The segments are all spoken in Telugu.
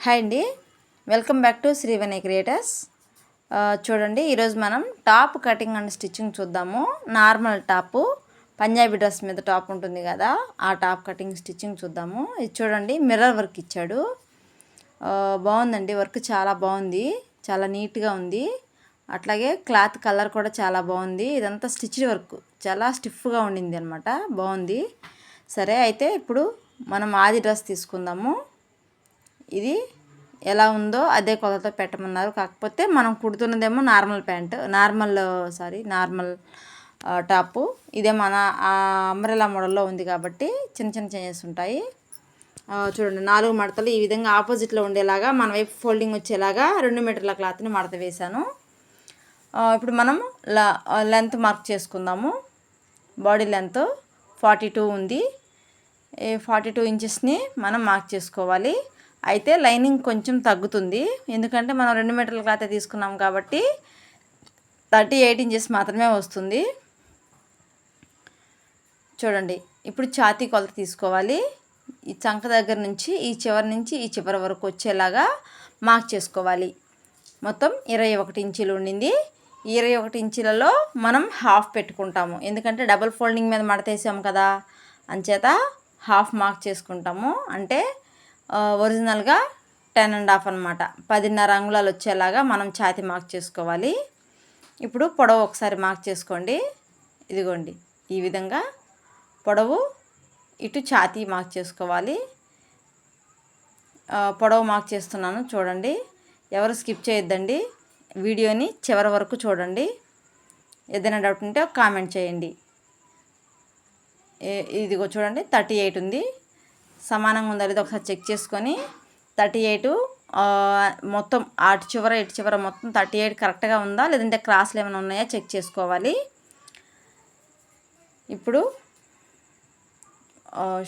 హాయ్ అండి, welcome back to Srivani creators. చూడండి, ఈరోజు మనం టాప్ కటింగ్ అండ్ స్టిచ్చింగ్ చూద్దాము. నార్మల్ టాపు, పంజాబీ డ్రెస్ మీద టాప్ ఉంటుంది కదా, ఆ టాప్ కటింగ్ స్టిచ్చింగ్ చూద్దాము. ఇది చూడండి, మిర్రర్ వర్క్ ఇచ్చాడు. బాగుందండి, వర్క్ చాలా బాగుంది, చాలా నీట్గా ఉంది. అట్లాగే క్లాత్ కలర్ కూడా చాలా బాగుంది. ఇదంతా స్టిచ్డ్ వర్క్, చాలా స్టిఫ్గా ఉండింది అనమాట, బాగుంది. సరే, అయితే ఇప్పుడు మనం ఆది డ్రెస్ తీసుకుందాము. ఇది ఎలా ఉందో అదే కొలతతో పెట్టమన్నారు. కాకపోతే మనం కుడుతున్నదేమో నార్మల్ ప్యాంటు, నార్మల్ టాపు. ఇదే మన అంబ్రెలా మోడల్లో ఉంది కాబట్టి చిన్న చిన్న చేంజెస్ ఉంటాయి. చూడండి, 4 మడతలు ఈ విధంగా ఆపోజిట్లో ఉండేలాగా మన వైపు ఫోల్డింగ్ వచ్చేలాగా 2 మీటర్ల క్లాత్ని మడత వేశాను. ఇప్పుడు మనం లెంత్ మార్క్ చేసుకుందాము. బాడీ లెంత్ 42 ఉంది. 42 ఇంచెస్ని మనం మార్క్ చేసుకోవాలి. అయితే లైనింగ్ కొంచెం తగ్గుతుంది, ఎందుకంటే మనం 2 మీటర్ల క్లాత్ తీసుకున్నాం కాబట్టి 38 ఇంచెస్ మాత్రమే వస్తుంది. చూడండి, ఇప్పుడు ఛాతీ కొలత తీసుకోవాలి. ఈ చంక దగ్గర నుంచి ఈ చివరి వరకు వచ్చేలాగా మార్క్ చేసుకోవాలి. మొత్తం 21 ఇంచీలు ఉండింది. 21 ఇంచీలలో మనం హాఫ్ పెట్టుకుంటాము, ఎందుకంటే డబుల్ ఫోల్డింగ్ మీద మడతేసాము కదా, అంచేత హాఫ్ మార్క్ చేసుకుంటాము. అంటే ఒరిజినల్గా 10.5 అనమాట, 10.5 అంగుళాలు వచ్చేలాగా మనం ఛాతీ మార్క్ చేసుకోవాలి. ఇప్పుడు పొడవు ఒకసారి మార్క్ చేసుకోండి. ఇదిగోండి, ఈ విధంగా పొడవు ఇటు ఛాతీ మార్క్ చేసుకోవాలి. పొడవు మార్క్ చేస్తున్నాను, చూడండి. ఎవరు స్కిప్ చేయొద్దండి, వీడియోని చివరి వరకు చూడండి. ఏదైనా డౌట్ ఉంటే కామెంట్ చేయండి. ఇదిగో చూడండి, 38 ఉంది. సమానంగా ఉందా లేదా ఒకసారి చెక్ చేసుకొని 38 మొత్తం అటు చివర మొత్తం 38 కరెక్ట్గా ఉందా, లేదంటే క్రాస్లు ఏమైనా ఉన్నాయా చెక్ చేసుకోవాలి. ఇప్పుడు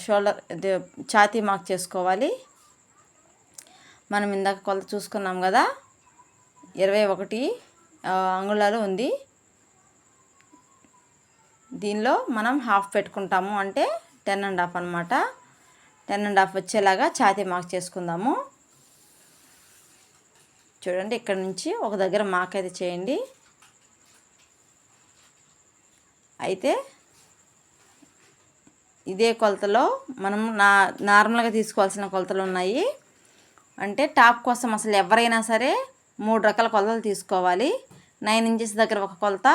షోల్డర్ ఛాతీ మార్క్ చేసుకోవాలి. మనం ఇందాక కొలత చూసుకున్నాం కదా, 21 అంగుళాలు ఉంది. దీనిలో మనం హాఫ్ పెట్టుకుంటాము, అంటే 10.5 అనమాట. 10.5 వచ్చేలాగా ఛాతీ మార్క్ చేసుకుందాము. చూడండి, ఇక్కడ నుంచి ఒక దగ్గర మార్క్ అయితే చేయండి. అయితే ఇదే కొలతలో మనం నార్మల్గా తీసుకోవాల్సిన కొలతలు ఉన్నాయి. అంటే టాప్ కోసం అసలు ఎవరైనా సరే 3 రకాల కొలతలు తీసుకోవాలి. 9 ఇంచెస్ దగ్గర ఒక కొలత,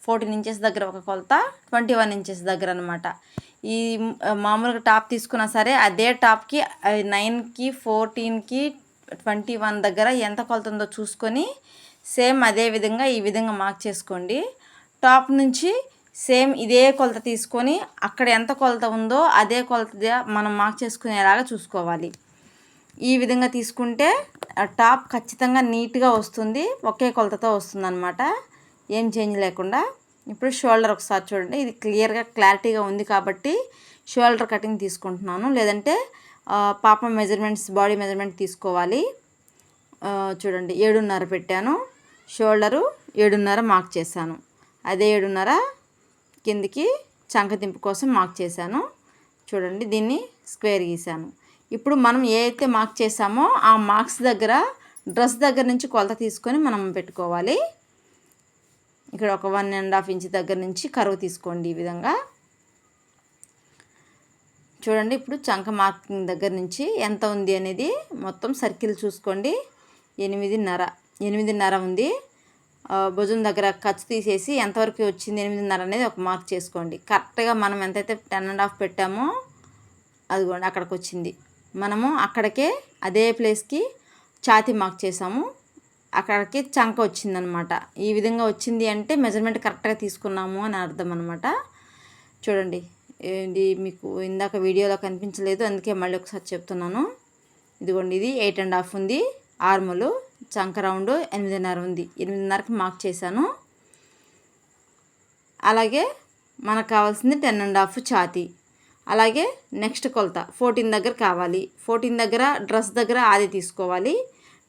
14 ఇంచెస్ దగ్గర ఒక కొలత, 21 ఇంచెస్ దగ్గర అనమాట. ఈ మామూలుగా టాప్ తీసుకున్నా సరే అదే టాప్కి 9కి, 14కి, 21 దగ్గర ఎంత కొలత ఉందో చూసుకొని సేమ్ అదే విధంగా ఈ విధంగా మార్క్ చేసుకోండి. టాప్ నుంచి సేమ్ ఇదే కొలత తీసుకొని అక్కడ ఎంత కొలత ఉందో అదే కొలత మనం మార్క్ చేసుకునేలాగా చూసుకోవాలి. ఈ విధంగా తీసుకుంటే టాప్ ఖచ్చితంగా నీట్గా వస్తుంది, ఒకే కొలతతో వస్తుందన్నమాట, ఏం చేంజ్ లేకుండా. ఇప్పుడు షోల్డర్ ఒకసారి చూడండి, ఇది క్లారిటీగా ఉంది కాబట్టి షోల్డర్ కటింగ్ తీసుకుంటున్నాను, లేదంటే పాప మెజర్మెంట్స్, బాడీ మెజర్మెంట్ తీసుకోవాలి. చూడండి, 7.5 పెట్టాను, షోల్డరు 7.5 మార్క్ చేశాను. అదే 7.5 కిందికి చంకదింపు కోసం మార్క్ చేశాను. చూడండి, దీన్ని స్క్వేర్ గీసాను. ఇప్పుడు మనం ఏ అయితే మార్క్ చేసామో ఆ మార్క్స్ దగ్గర డ్రెస్ దగ్గర నుంచి కొలత తీసుకొని మనం పెట్టుకోవాలి. ఇక్కడ ఒక 1.5 ఇంచ్ దగ్గర నుంచి కరువు తీసుకోండి ఈ విధంగా. చూడండి, ఇప్పుడు చంక మార్కింగ్ దగ్గర నుంచి ఎంత ఉంది అనేది మొత్తం సర్కిల్ చూసుకోండి. 8.5 ఉంది. భుజం దగ్గర ఖర్చు తీసేసి ఎంతవరకు వచ్చింది 8.5 అనేది ఒక మార్క్ చేసుకోండి. కరెక్ట్గా మనం ఎంతైతే 10.5 పెట్టామో అదిగోండి అక్కడికి వచ్చింది. మనము అక్కడికే అదే ప్లేస్కి ఛాతీ మార్క్ చేసాము, అక్కడికి చంక వచ్చిందనమాట. ఈ విధంగా వచ్చింది అంటే మెజర్మెంట్ కరెక్ట్గా తీసుకున్నాము అని అర్థం అనమాట. చూడండి, ఇది మీకు ఇందాక వీడియోలో కనిపించలేదు, అందుకే మళ్ళీ ఒకసారి చెప్తున్నాను. ఇదిగోండి, ఇది 8.5 ఉంది. ఆర్ములు చంక రౌండ్ 8.5 ఉంది. 8.5కి మార్క్ చేశాను. అలాగే మనకు కావాల్సింది 10.5 ఛాతీ. అలాగే నెక్స్ట్ కొలత 14 దగ్గర కావాలి. 14 దగ్గర డ్రెస్ దగ్గర ఆది తీసుకోవాలి.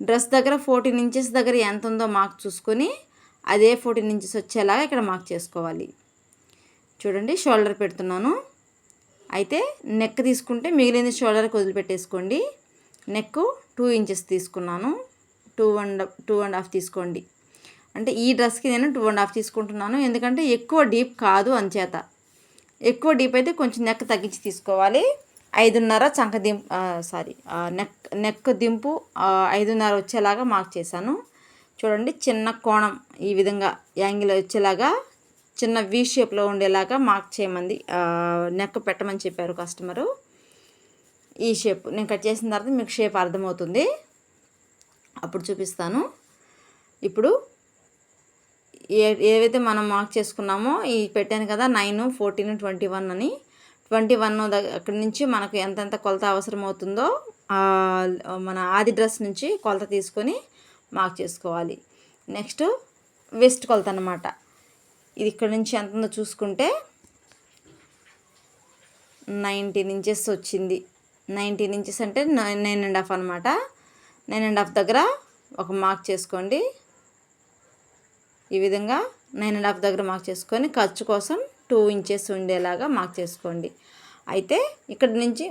డ్రెస్ దగ్గర 14 ఇంచెస్ దగ్గర ఎంత ఉందో మార్క్ చూసుకొని అదే 14 ఇంచెస్ వచ్చేలాగా ఇక్కడ మార్క్ చేసుకోవాలి. చూడండి, షోల్డర్ పెడుతున్నాను. అయితే నెక్ తీసుకుంటే మిగిలిన షోల్డర్కి వదిలిపెట్టేసుకోండి. నెక్ 2 ఇంచెస్ తీసుకున్నాను. 2.5 తీసుకోండి. అంటే ఈ డ్రెస్కి నేను 2.5 తీసుకుంటున్నాను, ఎందుకంటే ఎక్కువ డీప్ కాదు అంచేత. ఎక్కువ డీప్ అయితే కొంచెం నెక్ తగ్గించి తీసుకోవాలి. 5.5 చంక దింపు నెక్ దింపు 5.5 వచ్చేలాగా మార్క్ చేశాను. చూడండి, చిన్న కోణం ఈ విధంగా యాంగిల్ వచ్చేలాగా చిన్న వీ షేప్లో ఉండేలాగా మార్క్ చేయమంది, నెక్ పెట్టమని చెప్పారు కస్టమరు. ఈ షేప్ నేను కట్ చేసిన తర్వాత మీకు షేప్ అర్థమవుతుంది, అప్పుడు చూపిస్తాను. ఇప్పుడు ఏవైతే మనం మార్క్ చేసుకున్నామో ఈ పెట్టాను కదా 9, 14, 21 అని. 21 అక్కడి నుంచి మనకు ఎంతెంత కొలత అవసరం అవుతుందో మన ఆది డ్రెస్ నుంచి కొలత తీసుకొని మార్క్ చేసుకోవాలి. నెక్స్ట్ వెస్ట్ కొలత అన్నమాట. ఇది ఇక్కడ నుంచి ఎంత ఉందో చూసుకుంటే 19 ఇంచెస్ వచ్చింది. 19 ఇంచెస్ అంటే 9.5 అనమాట. 9.5 దగ్గర ఒక మార్క్ చేసుకోండి. ఈ విధంగా 9.5 దగ్గర మార్క్ చేసుకొని ఖర్చు కోసం 2 ఇంచెస్ ఉండేలాగా మార్క్ చేసుకోండి. అయితే ఇక్కడ నుంచి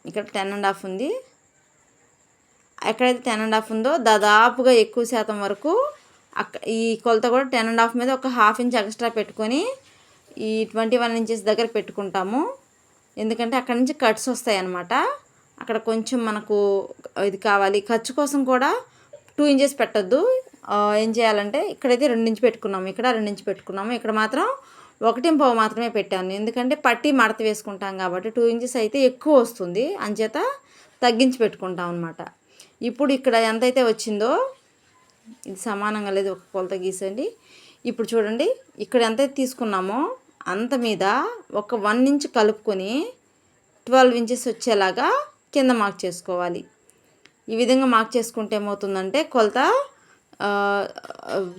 ఇక్కడ 10.5 ఉంది. ఎక్కడైతే 10.5 ఉందో దాదాపుగా ఎక్కువ శాతం వరకు ఈ కొలత కూడా 10.5 మీద ఒక 1/2 ఇంచ్ ఎక్స్ట్రా పెట్టుకొని ఈ 21 ఇంచెస్ దగ్గర పెట్టుకుంటాము. ఎందుకంటే అక్కడ నుంచి కట్స్ వస్తాయి అన్నమాట. అక్కడ కొంచెం మనకు ఇది కావాలి. ఖర్చు కోసం కూడా 2 ఇంచెస్ పెట్టద్దు. ఏం చేయాలంటే ఇక్కడైతే 2 ఇంచ్ పెట్టుకున్నాము, ఇక్కడ 2 ఇంచ్ పెట్టుకున్నాము, ఇక్కడ మాత్రం 1.5 మాత్రమే పెట్టాను. ఎందుకంటే పట్టి మడత వేసుకుంటాం కాబట్టి 2 ఇంచెస్ అయితే ఎక్కువ వస్తుంది, అంచేత తగ్గించి పెట్టుకుంటాం అనమాట. ఇప్పుడు ఇక్కడ ఎంతైతే వచ్చిందో ఇది సమానంగా లేదు, ఒక కొలత గీసండి. ఇప్పుడు చూడండి, ఇక్కడ ఎంతైతే తీసుకున్నామో అంత మీద ఒక 1 ఇంచ్ కలుపుకొని 12 ఇంచెస్ వచ్చేలాగా కింద మార్క్ చేసుకోవాలి. ఈ విధంగా మార్క్ చేసుకుంటే ఏమవుతుందంటే కొలత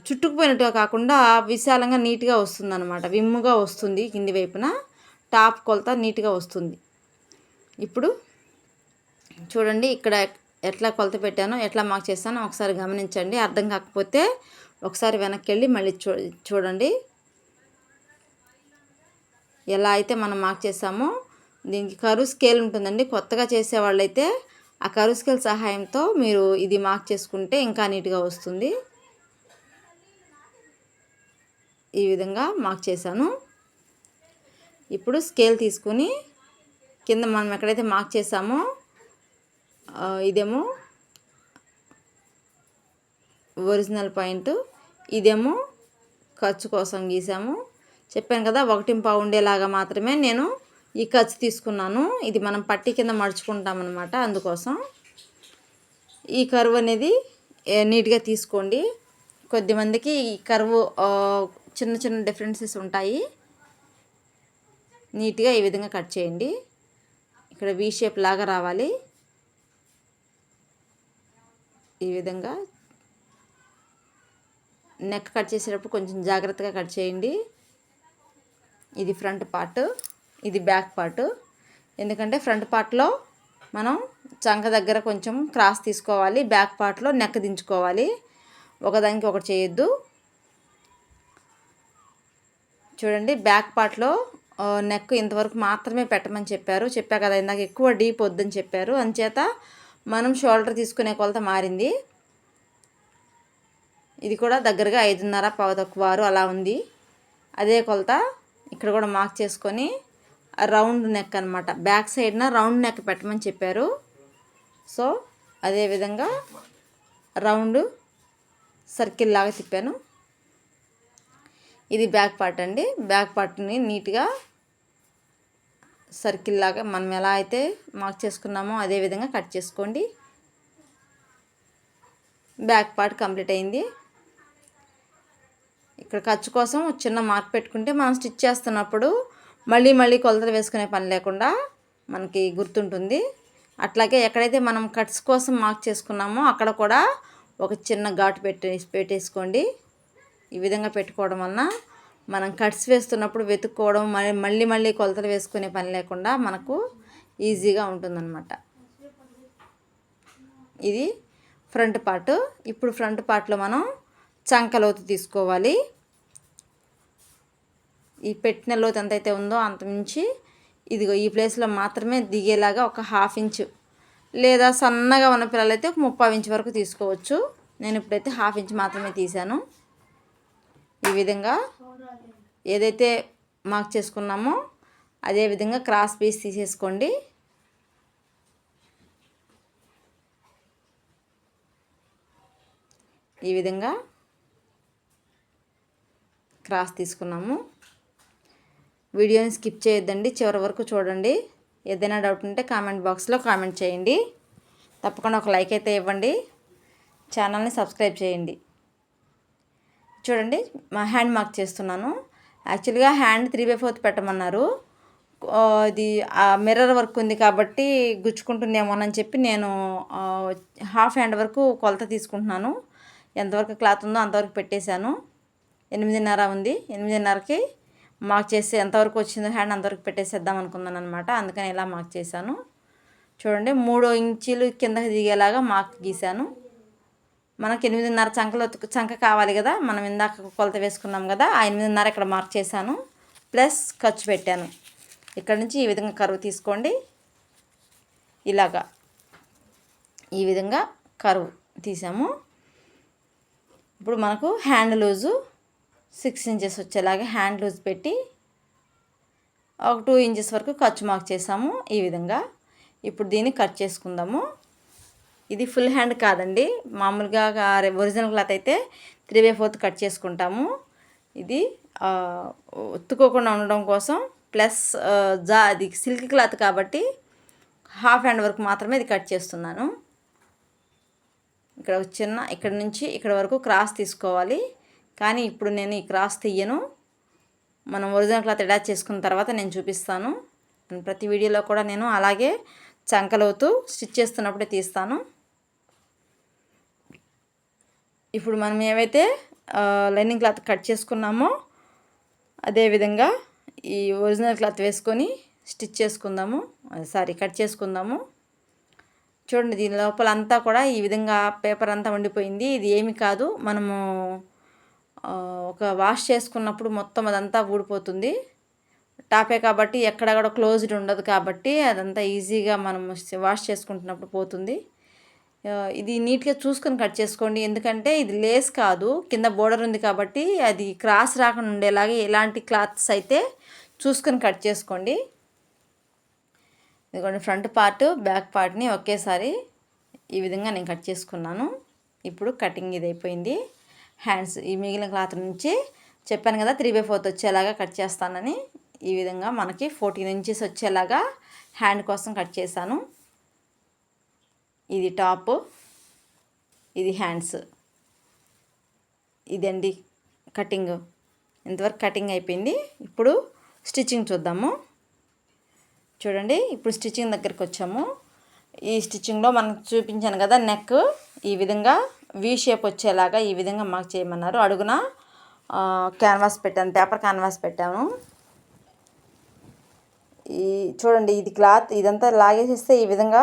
చుట్టుకుపోయినట్టుగా కాకుండా విశాలంగా నీట్గా వస్తుంది అనమాట, విమ్ముగా వస్తుంది. కింది వైపున టాప్ కొలత నీట్గా వస్తుంది. ఇప్పుడు చూడండి, ఇక్కడ ఎట్లా కొలత పెట్టానో ఎట్లా మార్క్ చేస్తానో ఒకసారి గమనించండి. అర్థం కాకపోతే ఒకసారి వెనక్కి వెళ్ళి మళ్ళీ చూడండి. ఎలా అయితే మనం మార్క్ చేసామో దీనికి కరువు స్కేల్ ఉంటుందండి. కొత్తగా చేసేవాళ్ళైతే ఆ కరువు స్కేల్ సహాయంతో మీరు ఇది మార్క్ చేసుకుంటే ఇంకా నీట్గా వస్తుంది. ఈ విధంగా మార్క్ చేశాను. ఇప్పుడు స్కేల్ తీసుకుని కింద మనం ఎక్కడైతే మార్క్ చేసామో ఇదేమో ఒరిజినల్ పాయింట్, ఇదేమో ఖర్చు కోసం గీసాము. చెప్పాను కదా 1.5 ఉండేలాగా మాత్రమే నేను ఈ ఖర్చు తీసుకున్నాను. ఇది మనం పట్టి కింద మడుచుకుంటాం అన్నమాట. అందుకోసం ఈ కర్వ్ అనేది నీట్గా తీసుకోండి. కొద్దిమందికి ఈ కర్వ్ చిన్న చిన్న డిఫరెన్సెస్ ఉంటాయి. నీట్గా ఈ విధంగా కట్ చేయండి. ఇక్కడ వీ షేప్ లాగా రావాలి. ఈ విధంగా నెక్ కట్ చేసేటప్పుడు కొంచెం జాగ్రత్తగా కట్ చేయండి. ఇది ఫ్రంట్ పార్ట్, ఇది బ్యాక్ పార్ట్. ఎందుకంటే ఫ్రంట్ పార్ట్లో మనం చంక దగ్గర కొంచెం క్రాస్ తీసుకోవాలి, బ్యాక్ పార్ట్లో నెక్ దించుకోవాలి. ఒకదానికి ఒకటి చేయొద్దు. చూడండి, బ్యాక్ పార్ట్లో నెక్ ఇంతవరకు మాత్రమే పెట్టమని చెప్పా కదా ఇందాక, ఎక్కువ డీప్ వద్దని చెప్పారు. అంచేత మనం షోల్డర్ తీసుకునే కొలత మారింది. ఇది కూడా దగ్గరగా 5.5 పావు తక్కువ 6 అలా ఉంది. అదే కొలత ఇక్కడ కూడా మార్క్ చేసుకొని రౌండ్ నెక్ అనమాట, బ్యాక్ సైడ్న రౌండ్ నెక్ పెట్టమని చెప్పారు. సో అదేవిధంగా రౌండ్ సర్కిల్ లాగా తిప్పాను. ఇది బ్యాక్ పార్ట్ అండి. బ్యాక్ పార్ట్ని నీట్గా సర్కిల్ లాగా మనం ఎలా అయితే మార్క్ చేసుకున్నామో అదే విధంగా కట్ చేసుకోండి. బ్యాక్ పార్ట్ కంప్లీట్ అయింది. ఇక్కడ ఖర్చు కోసం చిన్న మార్క్ పెట్టుకుంటే మనం స్టిచ్ చేస్తున్నప్పుడు మళ్ళీ కొలతలు వేసుకునే పని లేకుండా మనకి గుర్తుంటుంది. అట్లాగే ఎక్కడైతే మనం కట్స్ కోసం మార్క్ చేసుకున్నామో అక్కడ కూడా ఒక చిన్న ఘాటు పెట్టేసుకోండి. ఈ విధంగా పెట్టుకోవడం వలన మనం కట్స్ వేస్తున్నప్పుడు వెతుక్కోవడం మళ్ళీ కొలతలు వేసుకునే పని లేకుండా మనకు ఈజీగా ఉంటుందన్నమాట. ఇది ఫ్రంట్ పార్ట్. ఇప్పుడు ఫ్రంట్ పార్ట్లో మనం చంక లోతు తీసుకోవాలి. ఈ పెట్టిన లోతు ఎంతైతే ఉందో అంత మించి ఇదిగో ఈ ప్లేస్లో మాత్రమే దిగేలాగా ఒక 1/2 ఇంచు లేదా సన్నగా ఉన్న పిల్లలైతే ఒక 30 ఇంచ్ వరకు తీసుకోవచ్చు. నేను ఇప్పుడైతే 1/2 ఇంచ్ మాత్రమే తీసాను. ఈ విధంగా ఏదైతే మార్క్ చేసుకున్నామో అదే విధంగా క్రాస్ పీస్ తీసేసుకోండి. ఈ విధంగా క్రాస్ తీసుకున్నాము. వీడియోని స్కిప్ చేయొద్దండి, చివరి వరకు చూడండి. ఏదైనా డౌట్ ఉంటే కామెంట్ బాక్స్లో కామెంట్ చేయండి. తప్పకుండా ఒక లైక్ అయితే ఇవ్వండి. ఛానల్ని సబ్స్క్రైబ్ చేయండి. చూడండి, మా హ్యాండ్ మార్క్ చేస్తున్నాను. యాక్చువల్గా హ్యాండ్ 3/4 పెట్టమన్నారు. ఇది మిర్రర్ వర్క్ ఉంది కాబట్టి గుచ్చుకుంటుందేమోనని చెప్పి నేను హాఫ్ హ్యాండ్ వరకు కొలత తీసుకుంటున్నాను. ఎంతవరకు క్లాత్ ఉందో అంతవరకు పెట్టేశాను. 8.5 ఉంది. 8.5కి మార్క్ చేసి ఎంతవరకు వచ్చిందో హ్యాండ్ అంతవరకు పెట్టేసేద్దాం అనుకున్నాను అనమాట. అందుకని ఇలా మార్క్ చేశాను. చూడండి, 3 ఇంచులు కిందకి దిగేలాగా మార్క్ గీశాను. మనకి 8.5 చంక కావాలి కదా, మనం ఇందాక కొలత వేసుకున్నాం కదా, ఆ 8.5 ఇక్కడ మార్క్ చేశాను. ప్లస్ ఖర్చు పెట్టాను. ఇక్కడ నుంచి ఈ విధంగా కరువు తీసుకోండి. ఇలాగా ఈ విధంగా కరువు తీసాము. ఇప్పుడు మనకు హ్యాండ్ లూజు 6 ఇంచెస్ వచ్చేలాగా హ్యాండ్ లూజ్ పెట్టి ఒక 2 ఇంచెస్ వరకు ఖర్చు మార్క్ చేసాము. ఈ విధంగా ఇప్పుడు దీన్ని కట్ చేసుకుందాము. ఇది ఫుల్ హ్యాండ్ కాదండి, మామూలుగా ఒరిజినల్ క్లాత్ అయితే 3/4 కట్ చేసుకుంటాము. ఇది ఉత్తుకోకుండా ఉండడం కోసం ప్లస్ అది సిల్క్ క్లాత్ కాబట్టి హాఫ్ హ్యాండ్ వరకు మాత్రమే ఇది కట్ చేస్తున్నాను. ఇక్కడ ఇక్కడ నుంచి ఇక్కడ వరకు క్రాస్ తీసుకోవాలి. కానీ ఇప్పుడు నేను ఈ క్రాస్ తీయను. మనం ఒరిజినల్ క్లాత్ అటాచ్ చేసుకున్న తర్వాత నేను చూపిస్తాను. ప్రతి వీడియోలో కూడా నేను అలాగే చంకలోతు స్టిచ్ చేస్తున్నప్పుడే తీస్తాను. ఇప్పుడు మనం ఏవైతే లైనింగ్ క్లాత్ కట్ చేసుకున్నామో అదేవిధంగా ఈ ఒరిజినల్ క్లాత్ వేసుకొని స్టిచ్ చేసుకుందాము. కట్ చేసుకుందాము. చూడండి, దీని లోపల అంతా కూడా ఈ విధంగా పేపర్ అంతా ఉండిపోయింది. ఇది ఏమి కాదు, మనము ఒక వాష్ చేసుకున్నప్పుడు మొత్తం అదంతా ఊడిపోతుంది. టాపే కాబట్టి ఎక్కడ కూడా క్లోజ్డ్ ఉండదు కాబట్టి అదంతా ఈజీగా మనం వాష్ చేసుకుంటున్నప్పుడు పోతుంది. ఇది నీట్గా చూసుకొని కట్ చేసుకోండి. ఎందుకంటే ఇది లేస్ కాదు, కింద బోర్డర్ ఉంది కాబట్టి అది క్రాస్ రాకుండా ఉండేలాగా ఎలాంటి క్లాత్స్ అయితే చూసుకొని కట్ చేసుకోండి. ఇదిగోండి, ఫ్రంట్ పార్ట్ బ్యాక్ పార్ట్ని ఒకేసారి ఈ విధంగా నేను కట్ చేసుకున్నాను. ఇప్పుడు కటింగ్ ఇది అయిపోయింది. హ్యాండ్స్ ఈ మిగిలిన క్లాత్ నుంచి చెప్పాను కదా 3/4 వచ్చేలాగా కట్ చేస్తానని. ఈ విధంగా మనకి 14 ఇంచెస్ వచ్చేలాగా హ్యాండ్ కోసం కట్ చేశాను. ఇది టాప్, ఇది హ్యాండ్స్. ఇదండి కటింగ్. ఇంతవరకు కటింగ్ అయిపోయింది. ఇప్పుడు స్టిచ్చింగ్ చూద్దాము. చూడండి, ఇప్పుడు స్టిచ్చింగ్ దగ్గరికి వచ్చాము. ఈ స్టిచ్చింగ్లో మనకు చూపించాను కదా, నెక్ ఈ విధంగా వి షేప్ వచ్చేలాగా ఈ విధంగా మార్క్ చేయమన్నారు. అడుగున క్యాన్వాస్ పెట్టాను, పేపర్ క్యాన్వాస్ పెట్టాను. ఈ చూడండి, ఇది క్లాత్ ఇదంతా లాగేసేస్తే ఈ విధంగా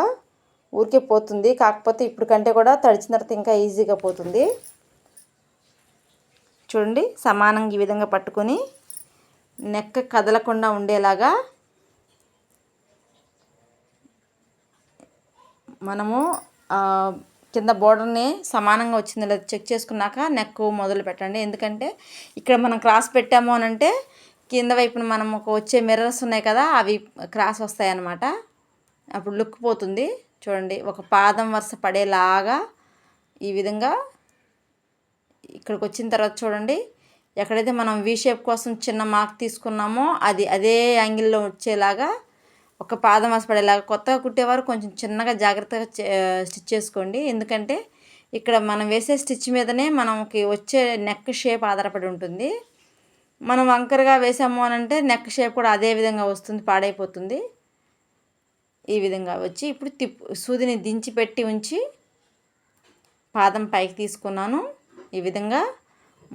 ఊరికే పోతుంది. కాకపోతే ఇప్పుడు కంటే కూడా తడిచిన తర్వాత ఇంకా ఈజీగా పోతుంది. చూడండి, సమానంగా ఈ విధంగా పట్టుకొని నెక్ కదలకుండా ఉండేలాగా మనము కింద బోర్డర్ని సమానంగా వచ్చిందో లేదో చెక్ చేసుకున్నాక నెక్ మొదలు పెట్టండి. ఎందుకంటే ఇక్కడ మనం క్రాస్ పెట్టాము అని అంటే కింద వైపున మనం వచ్చే మిర్రర్స్ ఉన్నాయి కదా, అవి క్రాస్ వస్తాయి అన్నమాట. అప్పుడు లుక్ పోతుంది. చూడండి, ఒక పాదం వరుస పడేలాగా ఈ విధంగా ఇక్కడికి వచ్చిన తర్వాత చూడండి, ఎక్కడైతే మనం వి షేప్ కోసం చిన్న మార్క్ తీసుకున్నామో అది అదే యాంగిల్లో వచ్చేలాగా ఒక పాదం వరుస పడేలాగా. కొత్తగా కుట్టేవారు కొంచెం చిన్నగా జాగ్రత్తగా స్టిచ్ చేసుకోండి. ఎందుకంటే ఇక్కడ మనం వేసే స్టిచ్ మీదనే మనకి వచ్చే నెక్ షేప్ ఆధారపడి ఉంటుంది. మనం వంకరగా వేసాము అని అంటే నెక్ షేప్ కూడా అదే విధంగా వస్తుంది, పాడైపోతుంది. ఈ విధంగా వచ్చి ఇప్పుడు సూదిని దించి పెట్టి ఉంచి పాదం పైకి తీసుకున్నాను. ఈ విధంగా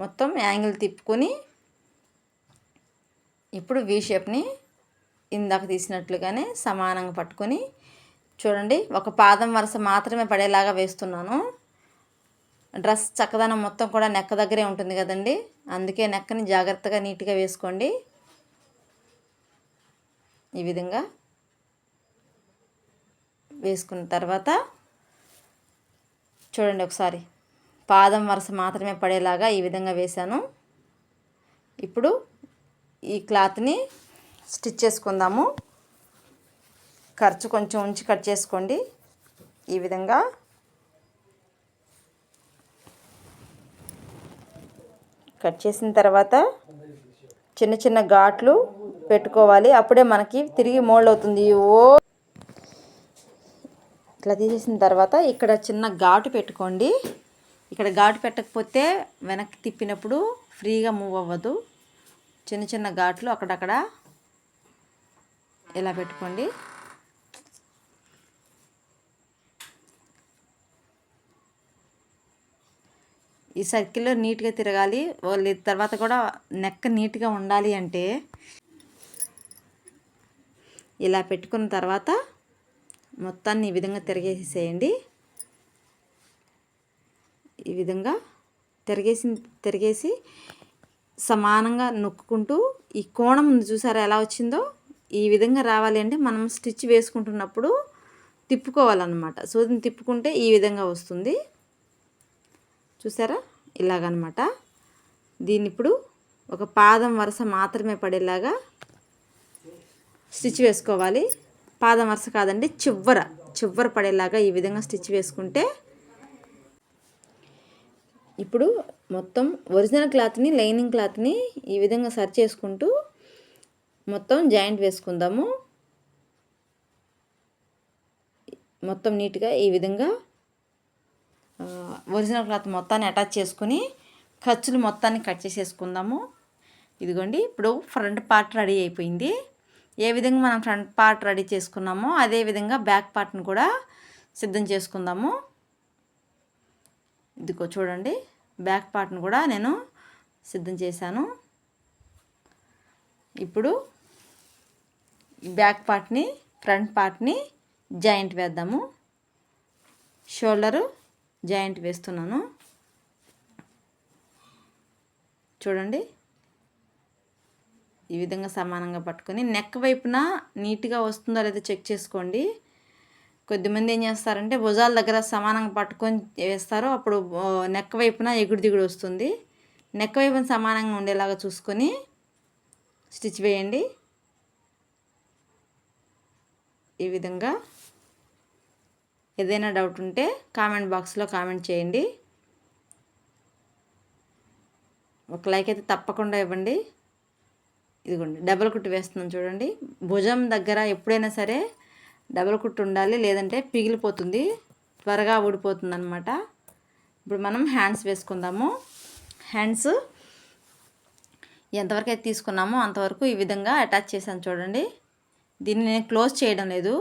మొత్తం యాంగిల్ తిప్పుకొని ఇప్పుడు వి షేప్ని ఇందాక తీసినట్లుగానే సమానంగా పట్టుకొని చూడండి, ఒక పాదం వరుస మాత్రమే పడేలాగా వేస్తున్నాను. డ్రెస్ చక్కదనం మొత్తం కూడా నెక్క దగ్గరే ఉంటుంది కదండి, అందుకే నెక్కని జాగ్రత్తగా నీట్గా వేసుకోండి. ఈ విధంగా వేసుకున్న తర్వాత చూడండి ఒకసారి పాదం వరుస మాత్రమే పడేలాగా ఈ విధంగా వేసాను. ఇప్పుడు ఈ క్లాత్ని స్టిచ్ చేసుకుందాము. ఖర్చు కొంచెం ఉంచి కట్ చేసుకోండి. ఈ విధంగా కట్ చేసిన తర్వాత చిన్న చిన్న ఘాట్లు పెట్టుకోవాలి. అప్పుడే మనకి తిరిగి మోల్డ్ అవుతుంది. ఇట్లా తీసేసిన తర్వాత ఇక్కడ చిన్న ఘాటు పెట్టుకోండి. ఇక్కడ ఘాటు పెట్టకపోతే వెనక్కి తిప్పినప్పుడు ఫ్రీగా మూవ్ అవ్వదు. చిన్న చిన్న ఘాట్లు అక్కడక్కడ ఇలా పెట్టుకోండి. ఈ సర్కిల్లో నీట్గా తిరగాలి. తర్వాత కూడా నెక్ నీట్గా ఉండాలి అంటే ఇలా పెట్టుకున్న తర్వాత మొత్తాన్ని ఈ విధంగా తిరిగేసేయండి. ఈ విధంగా తిరిగేసి సమానంగా నొక్కుంటూ ఈ కోణం ముందు చూసారా ఎలా వచ్చిందో, ఈ విధంగా రావాలి అంటే మనం స్టిచ్ వేసుకుంటున్నప్పుడు తిప్పుకోవాలన్నమాట. సూదిని తిప్పుకుంటే ఈ విధంగా వస్తుంది. చూసారా ఇలాగనమాట. దీన్ని ఇప్పుడు ఒక పాదం వరుస మాత్రమే పడేలాగా స్టిచ్ వేసుకోవాలి. పాదం వరుస కాదండి, చివ్వర పడేలాగా ఈ విధంగా స్టిచ్ వేసుకుంటే ఇప్పుడు మొత్తం ఒరిజినల్ క్లాత్ని లైనింగ్ క్లాత్ని ఈ విధంగా సరి చేసుకుంటూ మొత్తం జాయింట్ వేసుకుందాము. మొత్తం నీట్గా ఈ విధంగా ఒరిజినల్ క్లాత్ మొత్తాన్ని అటాచ్ చేసుకుని ఖర్చులు మొత్తాన్ని కట్ చేసేసుకుందాము. ఇదిగోండి ఇప్పుడు ఫ్రంట్ పార్ట్ రెడీ అయిపోయింది. ఏ విధంగా మనం ఫ్రంట్ పార్ట్ రెడీ చేసుకున్నామో అదే విధంగా బ్యాక్ పార్ట్ని కూడా సిద్ధం చేసుకుందాము. ఇదిగో చూడండి, బ్యాక్ పార్ట్ని కూడా నేను సిద్ధం చేశాను. ఇప్పుడు బ్యాక్ పార్ట్ని ఫ్రంట్ పార్ట్ని జాయింట్ వేద్దాము. షోల్డరు జాయింట్ వేస్తున్నాను. చూడండి ఈ విధంగా సమానంగా పట్టుకొని నెక్ వైపున నీట్గా వస్తుందో లేదో చెక్ చేసుకోండి. కొద్దిమంది ఏం చేస్తారంటే భుజాల దగ్గర సమానంగా పట్టుకొని వేస్తారు. అప్పుడు నెక్ వైపున ఎగుడు దిగుడు వస్తుంది. నెక్ వైపున సమానంగా ఉండేలాగా చూసుకొని స్టిచ్ వేయండి. ఈ విధంగా ఏదైనా డౌట్ ఉంటే కామెంట్ బాక్స్లో కామెంట్ చేయండి. ఒక లైక్ అయితే తప్పకుండా ఇవ్వండి. ఇదిగోండి డబల్ కుట్టు వేస్తున్నాను చూడండి. భుజం దగ్గర ఎప్పుడైనా సరే డబల్ కుట్టు ఉండాలి, లేదంటే పిగిలిపోతుంది, త్వరగా ఊడిపోతుంది అనమాట. ఇప్పుడు మనం హ్యాండ్స్ వేసుకుందాము. హ్యాండ్స్ ఎంతవరకు అయితే తీసుకున్నామో అంతవరకు ఈ విధంగా అటాచ్ చేశాను చూడండి. దీన్ని నేను క్లోజ్ చేయడం లేదు.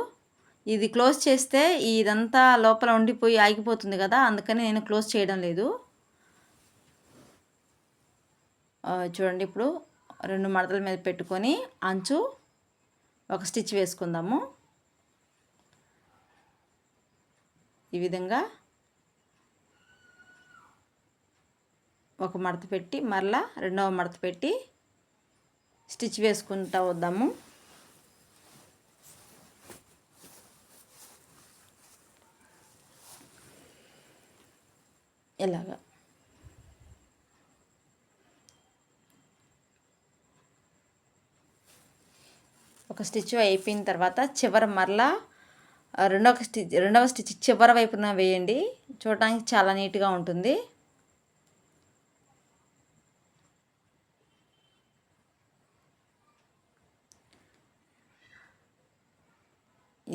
ఇది క్లోజ్ చేస్తే ఇదంతా లోపల ఉండిపోయి ఆగిపోతుంది కదా, అందుకని నేను క్లోజ్ చేయడం లేదు. చూడండి ఇప్పుడు 2 మడతల మీద పెట్టుకొని అంచు ఒక స్టిచ్ వేసుకుందాము. ఈ విధంగా ఒక మడత పెట్టి మరలా రెండవ మడత పెట్టి స్టిచ్ వేసుకుంటూ వద్దాము. ఇలాగా ఒక స్టిచ్ అయిపోయిన తర్వాత చివర మరలా రెండవ స్టిచ్ చివరి వైపున వేయండి. చూడటానికి చాలా నీట్గా ఉంటుంది.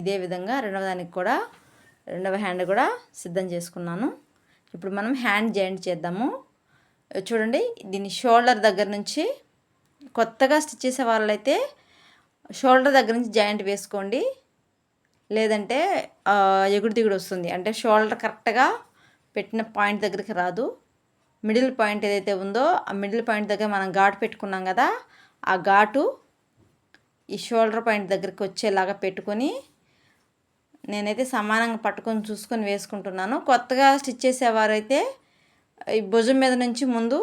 ఇదే విధంగా రెండవ హ్యాండ్ కూడా సిద్ధం చేసుకున్నాను. ఇప్పుడు మనం హ్యాండ్ జాయింట్ చేద్దాము. చూడండి దీన్ని షోల్డర్ దగ్గర నుంచి కొత్తగా స్టిచ్ చేసే వాళ్ళైతే షోల్డర్ దగ్గర నుంచి జాయింట్ వేసుకోండి, లేదంటే ఎగుడు దిగుడు వస్తుంది. అంటే షోల్డర్ కరెక్ట్గా పెట్టిన పాయింట్ దగ్గరికి రాదు. మిడిల్ పాయింట్ ఏదైతే ఉందో ఆ మిడిల్ పాయింట్ దగ్గర మనం ఘాటు పెట్టుకున్నాం కదా, ఆ ఘాటు ఈ షోల్డర్ పాయింట్ దగ్గరికి వచ్చేలాగా పెట్టుకొని నేనైతే సమానంగా పట్టుకొని చూసుకొని వేసుకుంటున్నాను. కొత్తగా స్టిచ్ చేసేవారైతే ఈ భుజం మీద నుంచి ముందు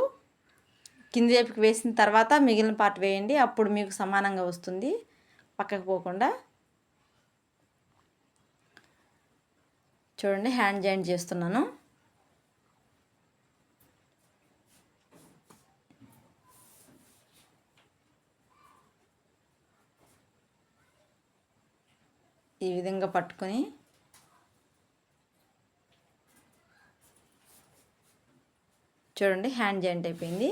కింది వైపుకి వేసిన తర్వాత మిగిలిన పార్ట్ వేయండి. అప్పుడు మీకు సమానంగా వస్తుంది, పక్కకు పోకుండా. చూడండి హ్యాండ్ జాయింట్ చేస్తున్నాను. ఈ విధంగా పట్టుకొని చూడండి హ్యాండ్ జాయింట్ అయిపోయింది.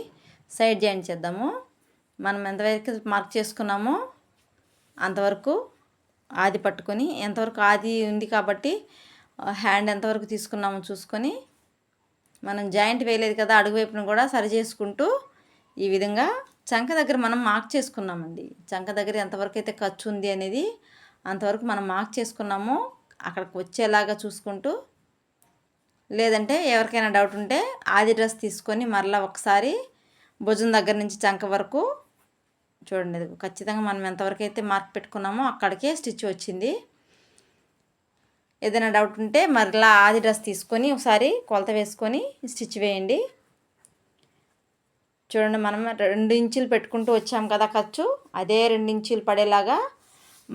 సైడ్ జాయింట్ చేద్దాము. మనం ఎంతవరకు మార్క్ చేసుకున్నామో అంతవరకు ఆది పట్టుకొని, ఎంతవరకు ఆది ఉంది కాబట్టి హ్యాండ్ ఎంతవరకు తీసుకున్నామో చూసుకొని, మనం జాయింట్ వేయలేదు కదా అడుగు వైపును కూడా సరి చేసుకుంటూ ఈ విధంగా చంక దగ్గర మనం మార్క్ చేసుకున్నామండి. చంక దగ్గర ఎంతవరకు అయితే ఖర్చు ఉంది అనేది అంతవరకు మనం మార్క్ చేసుకున్నామో అక్కడికి వచ్చేలాగా చూసుకుంటూ, లేదంటే ఎవరికైనా డౌట్ ఉంటే ఆది డ్రెస్ తీసుకొని మరలా ఒకసారి భుజం దగ్గర నుంచి చంక వరకు చూడండి, ఖచ్చితంగా మనం ఎంతవరకు అయితే మార్క్ పెట్టుకున్నామో అక్కడికే స్టిచ్ వచ్చింది. ఏదైనా డౌట్ ఉంటే మరలా ఆది డ్రెస్ తీసుకొని ఒకసారి కొలత వేసుకొని స్టిచ్ వేయండి. చూడండి మనం 2 ఇంచులు పెట్టుకుంటూ వచ్చాం కదా ఖర్చు, అదే 2 ఇంచులు పడేలాగా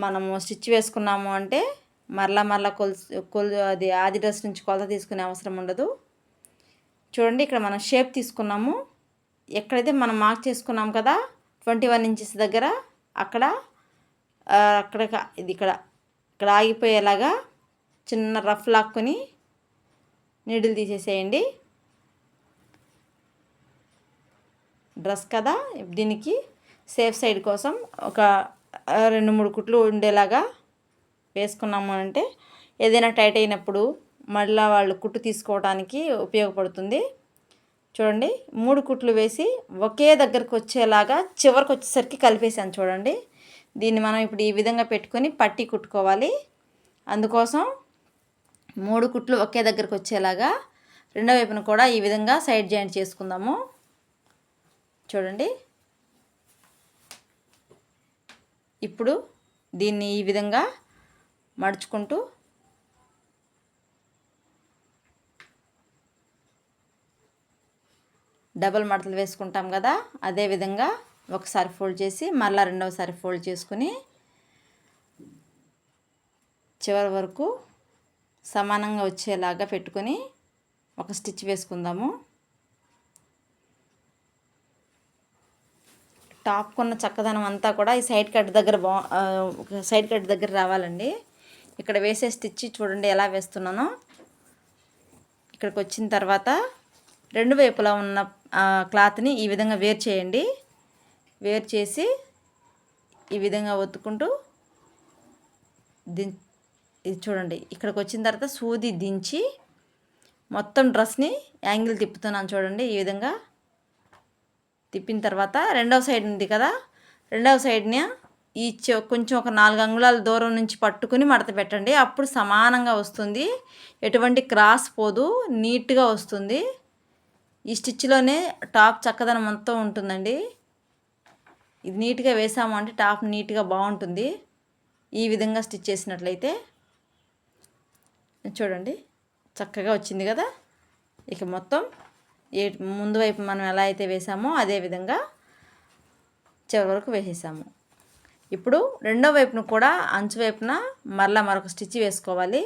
మనము స్టిచ్ వేసుకున్నాము అంటే మరలా అది ఆది డ్రెస్ నుంచి కొలత తీసుకునే అవసరం ఉండదు. చూడండి ఇక్కడ మనం షేప్ తీసుకున్నాము. ఎక్కడైతే మనం మార్క్ చేసుకున్నాం కదా 21 ఇంచెస్ దగ్గర అక్కడ ఇది ఇక్కడ ఆగిపోయేలాగా చిన్న రఫ్ లాక్కొని నీడిల్ తీసేసేయండి. డ్రెస్ కదా, దీనికి సేఫ్ సైడ్ కోసం ఒక 2-3 కుట్లు ఉండేలాగా వేసుకున్నాము అంటే ఏదైనా టైట్ అయినప్పుడు మళ్ళీ వాళ్ళు కుట్టు తీసుకోవడానికి ఉపయోగపడుతుంది. చూడండి 3 కుట్లు వేసి ఒకే దగ్గరకు వచ్చేలాగా చివరికి వచ్చేసరికి కలిపేసాను. చూడండి దీన్ని మనం ఇప్పుడు ఈ విధంగా పెట్టుకొని పట్టి కుట్టుకోవాలి. అందుకోసం 3 కుట్లు ఒకే దగ్గరకు వచ్చేలాగా రెండో వైపున కూడా ఈ విధంగా సైడ్ జాయింట్ చేసుకుందాము. చూడండి ఇప్పుడు దీన్ని ఈ విధంగా మడుచుకుంటూ డబల్ మడతలు వేసుకుంటాం కదా, అదే విధంగా ఒకసారి ఫోల్డ్ చేసి మళ్ళీ రెండవసారి ఫోల్డ్ చేసుకుని చివరి వరకు సమానంగా వచ్చేలాగా పెట్టుకొని ఒక స్టిచ్ వేసుకుందాము. టాప్ కొన్న చక్కదనం అంతా కూడా ఈ సైడ్ కట్ దగ్గర రావాలండి. ఇక్కడ వేసే స్టిచ్ చూడండి ఎలా వేస్తున్నానో. ఇక్కడికి వచ్చిన తర్వాత రెండు వైపులా ఉన్న క్లాత్ని ఈ విధంగా వేర్ చేయండి. వేర్ చేసి ఈ విధంగా ఒత్తుకుంటూ ఇది చూడండి, ఇక్కడికి వచ్చిన తర్వాత సూది దించి మొత్తం డ్రెస్ని యాంగిల్ తిప్పుతున్నాను. చూడండి ఈ విధంగా తిప్పిన తర్వాత రెండవ సైడ్ ఉంది కదా, రెండవ సైడ్ని ఈ కొంచెం ఒక 4 అంగుళాల దూరం నుంచి పట్టుకుని మడత పెట్టండి. అప్పుడు సమానంగా వస్తుంది, ఎటువంటి క్రాస్ పోదు, నీట్గా వస్తుంది. ఈ స్టిచ్లోనే టాప్ చక్కదనం మొత్తం ఉంటుందండి. ఇది నీట్గా వేసాము అంటే టాప్ నీట్గా బాగుంటుంది. ఈ విధంగా స్టిచ్ చేసినట్లయితే చూడండి చక్కగా వచ్చింది కదా. ఇక మొత్తం ముందు వైపు మనం ఎలా అయితే వేసామో అదే విధంగా చివరి వరకు వేసేసాము. ఇప్పుడు రెండో వైపును కూడా అంచు వైపున మరొక స్టిచ్ వేసుకోవాలి.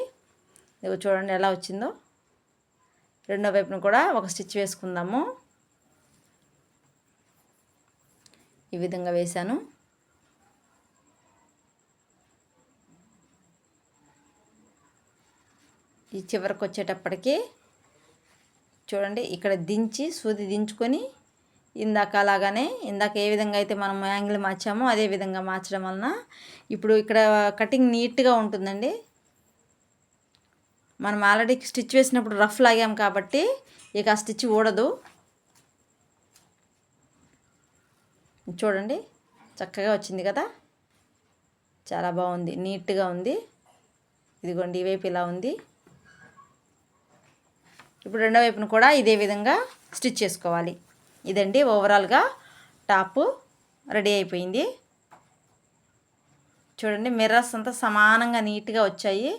ఇదిగో చూడండి ఎలా వచ్చిందో. రెండో వైపును కూడా ఒక స్టిచ్ వేసుకుందాము. ఈ విధంగా వేసాను. ఈ చివరికి వచ్చేటప్పటికి చూడండి ఇక్కడ దించి సూది దించుకొని ఇందాక ఏ విధంగా అయితే మనం యాంగిల్ మార్చామో అదే విధంగా మార్చడం వలన ఇప్పుడు ఇక్కడ కటింగ్ నీట్గా ఉంటుందండి. మనం ఆల్రెడీ స్టిచ్ వేసినప్పుడు రఫ్ లాగాం కాబట్టి ఇక ఆ స్టిచ్ ఊడదు. చూడండి చక్కగా వచ్చింది కదా, చాలా బాగుంది, నీట్గా ఉంది. ఇదిగోండి ఈ వైపు ఇలా ఉంది. ఇప్పుడు రెండో వైపును కూడా ఇదే విధంగా స్టిచ్ చేసుకోవాలి. ఇదండి ఓవరాల్గా టాపు రెడీ అయిపోయింది. చూడండి మిర్రర్స్ అంతా సమానంగా నీట్గా వచ్చాయి.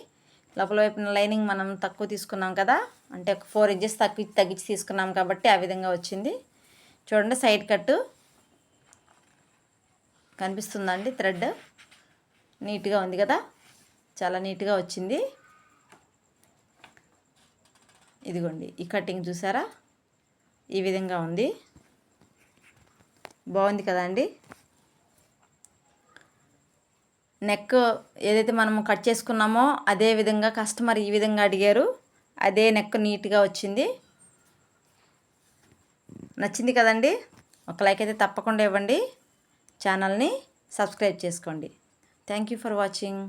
లోపల వైపున లైనింగ్ మనం తక్కువ తీసుకున్నాం కదా, అంటే 4 ఇంచెస్ తగ్గించి తీసుకున్నాం కాబట్టి ఆ విధంగా వచ్చింది. చూడండి సైడ్ కట్ కనిపిస్తుందండి, థ్రెడ్ నీట్గా ఉంది కదా, చాలా నీట్గా వచ్చింది. ఇదిగోండి ఈ కటింగ్ చూసారా, ఈ విధంగా ఉంది. బాగుంది కదండి. నెక్ ఏదైతే మనం కట్ చేసుకున్నామో అదే విధంగా కస్టమర్ ఈ విధంగా అడిగారు, అదే నెక్ నీట్గా వచ్చింది. నచ్చింది కదండి. ఒక లైక్ అయితే తప్పకుండా ఇవ్వండి. ఛానల్ని సబ్స్క్రైబ్ చేసుకోండి. Thank you for watching.